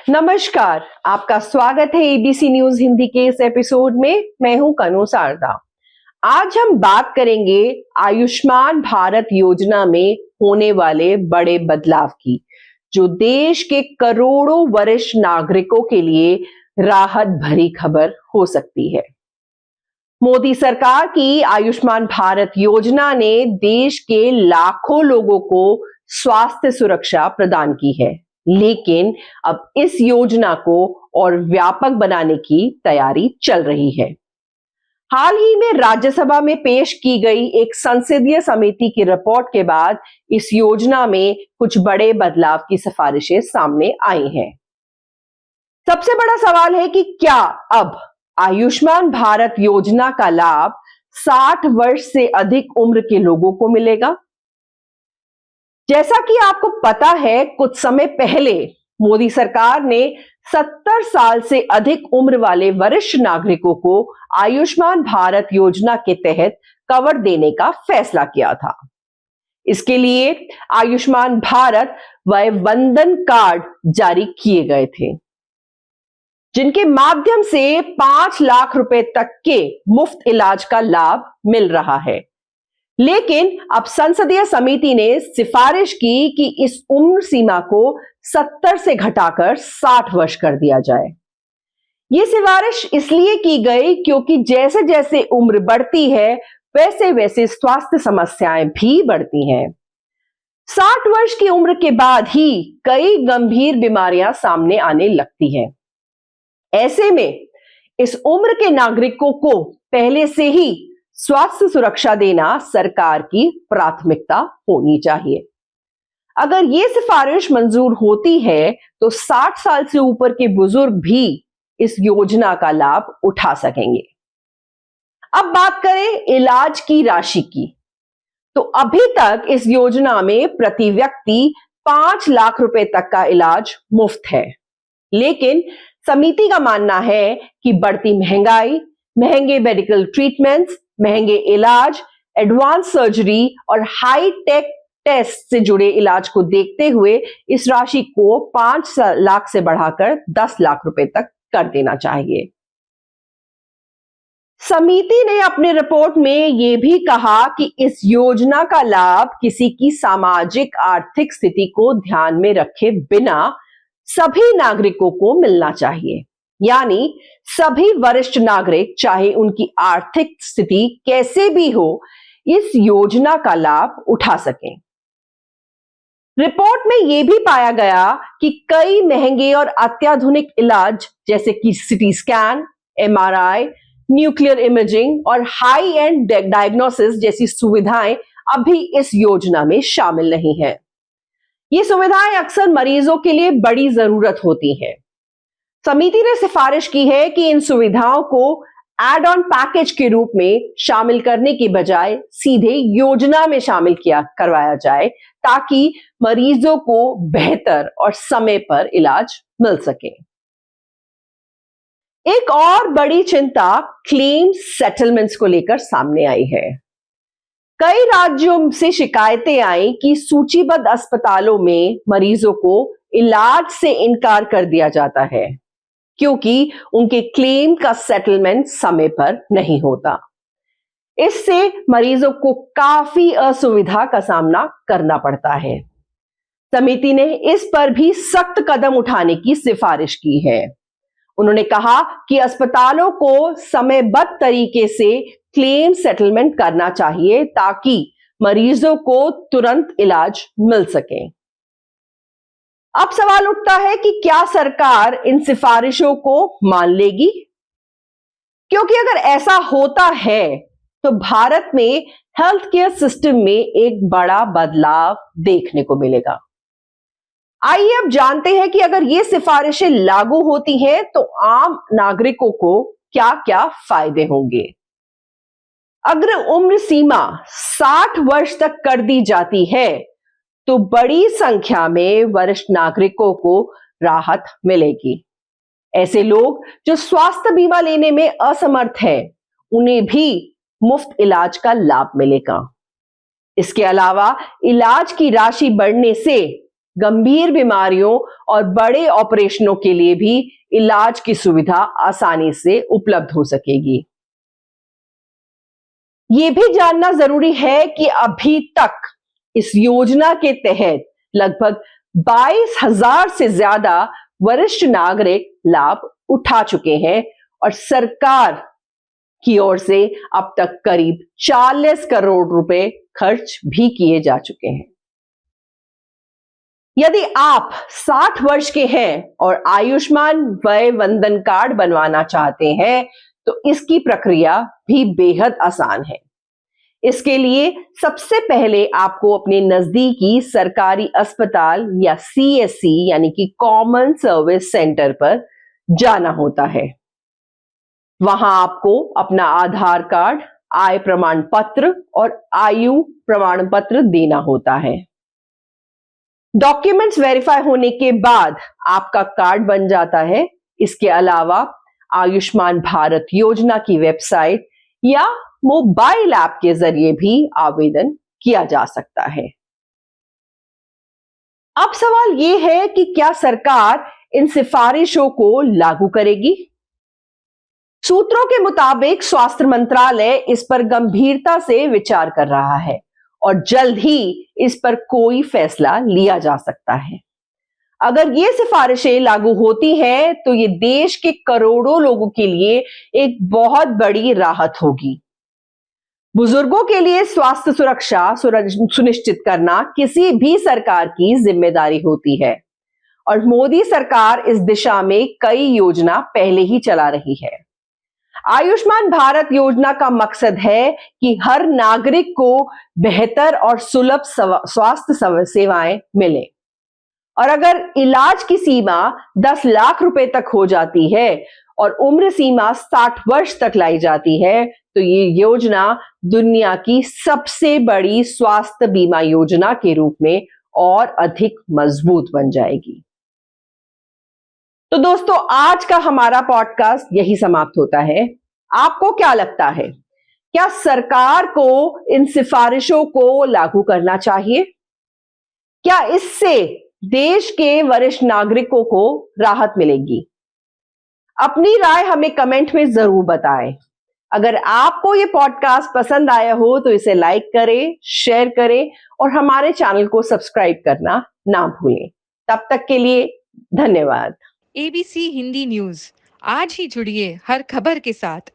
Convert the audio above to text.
नमस्कार, आपका स्वागत है एबीसी न्यूज हिंदी के इस एपिसोड में। मैं हूं कनु सारदा। आज हम बात करेंगे आयुष्मान भारत योजना में होने वाले बड़े बदलाव की, जो देश के करोड़ों वरिष्ठ नागरिकों के लिए राहत भरी खबर हो सकती है। मोदी सरकार की आयुष्मान भारत योजना ने देश के लाखों लोगों को स्वास्थ्य सुरक्षा प्रदान की है, लेकिन अब इस योजना को और व्यापक बनाने की तैयारी चल रही है। हाल ही में राज्यसभा में पेश की गई एक संसदीय समिति की रिपोर्ट के बाद इस योजना में कुछ बड़े बदलाव की सिफारिशें सामने आई हैं। सबसे बड़ा सवाल है कि क्या अब आयुष्मान भारत योजना का लाभ 60 वर्ष से अधिक उम्र के लोगों को मिलेगा? जैसा कि आपको पता है, कुछ समय पहले मोदी सरकार ने 70 साल से अधिक उम्र वाले वरिष्ठ नागरिकों को आयुष्मान भारत योजना के तहत कवर देने का फैसला किया था। इसके लिए आयुष्मान भारत वय वंदन कार्ड जारी किए गए थे, जिनके माध्यम से 5 लाख रुपए तक के मुफ्त इलाज का लाभ मिल रहा है। लेकिन अब संसदीय समिति ने सिफारिश की कि इस उम्र सीमा को 70 से घटाकर 60 वर्ष कर दिया जाए। यह सिफारिश इसलिए की गई क्योंकि जैसे जैसे उम्र बढ़ती है, वैसे वैसे स्वास्थ्य समस्याएं भी बढ़ती हैं। 60 वर्ष की उम्र के बाद ही कई गंभीर बीमारियां सामने आने लगती हैं। ऐसे में इस उम्र के नागरिकों को पहले से ही स्वास्थ्य सुरक्षा देना सरकार की प्राथमिकता होनी चाहिए। अगर यह सिफारिश मंजूर होती है तो 60 साल से ऊपर के बुजुर्ग भी इस योजना का लाभ उठा सकेंगे। अब बात करें इलाज की राशि की, तो अभी तक इस योजना में प्रति व्यक्ति 5 लाख रुपए तक का इलाज मुफ्त है। लेकिन समिति का मानना है कि बढ़ती महंगाई, महंगे मेडिकल ट्रीटमेंट्स, महंगे इलाज, एडवांस सर्जरी और हाई टेक टेस्ट से जुड़े इलाज को देखते हुए इस राशि को 5 लाख से बढ़ाकर 10 लाख रुपए तक कर देना चाहिए। समिति ने अपनी रिपोर्ट में यह भी कहा कि इस योजना का लाभ किसी की सामाजिक आर्थिक स्थिति को ध्यान में रखे बिना सभी नागरिकों को मिलना चाहिए, यानी सभी वरिष्ठ नागरिक, चाहे उनकी आर्थिक स्थिति कैसे भी हो, इस योजना का लाभ उठा सकें। रिपोर्ट में यह भी पाया गया कि कई महंगे और अत्याधुनिक इलाज जैसे कि CT scan, MRI, nuclear imaging और हाई एंड डायग्नोसिस जैसी सुविधाएं अभी इस योजना में शामिल नहीं है। ये सुविधाएं अक्सर मरीजों के लिए बड़ी जरूरत होती हैं। समिति ने सिफारिश की है कि इन सुविधाओं को एड ऑन पैकेज के रूप में शामिल करने के बजाय सीधे योजना में शामिल करवाया जाए, ताकि मरीजों को बेहतर और समय पर इलाज मिल सके। एक और बड़ी चिंता क्लेम सेटलमेंट्स को लेकर सामने आई है। कई राज्यों से शिकायतें आई कि सूचीबद्ध अस्पतालों में मरीजों को इलाज से इनकार कर दिया जाता है क्योंकि उनके क्लेम का सेटलमेंट समय पर नहीं होता। इससे मरीजों को काफी असुविधा का सामना करना पड़ता है। समिति ने इस पर भी सख्त कदम उठाने की सिफारिश की है। उन्होंने कहा कि अस्पतालों को समयबद्ध तरीके से क्लेम सेटलमेंट करना चाहिए ताकि मरीजों को तुरंत इलाज मिल सके। अब सवाल उठता है कि क्या सरकार इन सिफारिशों को मान लेगी? क्योंकि अगर ऐसा होता है तो भारत में हेल्थ केयर सिस्टम में एक बड़ा बदलाव देखने को मिलेगा। आइए अब जानते हैं कि अगर ये सिफारिशें लागू होती हैं तो आम नागरिकों को क्या क्या फायदे होंगे। अगर उम्र सीमा 60 वर्ष तक कर दी जाती है तो बड़ी संख्या में वरिष्ठ नागरिकों को राहत मिलेगी। ऐसे लोग जो स्वास्थ्य बीमा लेने में असमर्थ हैं, उन्हें भी मुफ्त इलाज का लाभ मिलेगा। इसके अलावा इलाज की राशि बढ़ने से गंभीर बीमारियों और बड़े ऑपरेशनों के लिए भी इलाज की सुविधा आसानी से उपलब्ध हो सकेगी। ये भी जानना जरूरी है कि अभी तक इस योजना के तहत लगभग 22,000 से ज्यादा वरिष्ठ नागरिक लाभ उठा चुके हैं और सरकार की ओर से अब तक करीब 40 करोड़ रुपए खर्च भी किए जा चुके हैं। यदि आप 60 वर्ष के हैं और आयुष्मान वय वंदन कार्ड बनवाना चाहते हैं तो इसकी प्रक्रिया भी बेहद आसान है। इसके लिए सबसे पहले आपको अपने नजदीकी सरकारी अस्पताल या CSC यानी कि कॉमन सर्विस सेंटर पर जाना होता है। वहां आपको अपना आधार कार्ड, आय प्रमाण पत्र और आयु प्रमाण पत्र देना होता है। डॉक्यूमेंट्स वेरीफाई होने के बाद आपका कार्ड बन जाता है। इसके अलावा आयुष्मान भारत योजना की वेबसाइट या मोबाइल ऐप के जरिए भी आवेदन किया जा सकता है। अब सवाल यह है कि क्या सरकार इन सिफारिशों को लागू करेगी? सूत्रों के मुताबिक स्वास्थ्य मंत्रालय इस पर गंभीरता से विचार कर रहा है और जल्द ही इस पर कोई फैसला लिया जा सकता है। अगर ये सिफारिशें लागू होती हैं तो ये देश के करोड़ों लोगों के लिए एक बहुत बड़ी राहत होगी। बुजुर्गों के लिए स्वास्थ्य सुरक्षा सुनिश्चित करना किसी भी सरकार की जिम्मेदारी होती है और मोदी सरकार इस दिशा में कई योजना पहले ही चला रही है। आयुष्मान भारत योजना का मकसद है कि हर नागरिक को बेहतर और सुलभ स्वास्थ्य सेवाएं मिले और अगर इलाज की सीमा 10 लाख रुपए तक हो जाती है और उम्र सीमा 60 वर्ष तक लाई जाती है तो ये योजना दुनिया की सबसे बड़ी स्वास्थ्य बीमा योजना के रूप में और अधिक मजबूत बन जाएगी। तो दोस्तों, आज का हमारा पॉडकास्ट यही समाप्त होता है। आपको क्या लगता है, क्या सरकार को इन सिफारिशों को लागू करना चाहिए? क्या इससे देश के वरिष्ठ नागरिकों को राहत मिलेगी? अपनी राय हमें कमेंट में जरूर बताएं। अगर आपको ये पॉडकास्ट पसंद आया हो तो इसे लाइक करें, शेयर करें और हमारे चैनल को सब्सक्राइब करना ना भूलें। तब तक के लिए धन्यवाद। ABC हिंदी न्यूज, आज ही जुड़िए हर खबर के साथ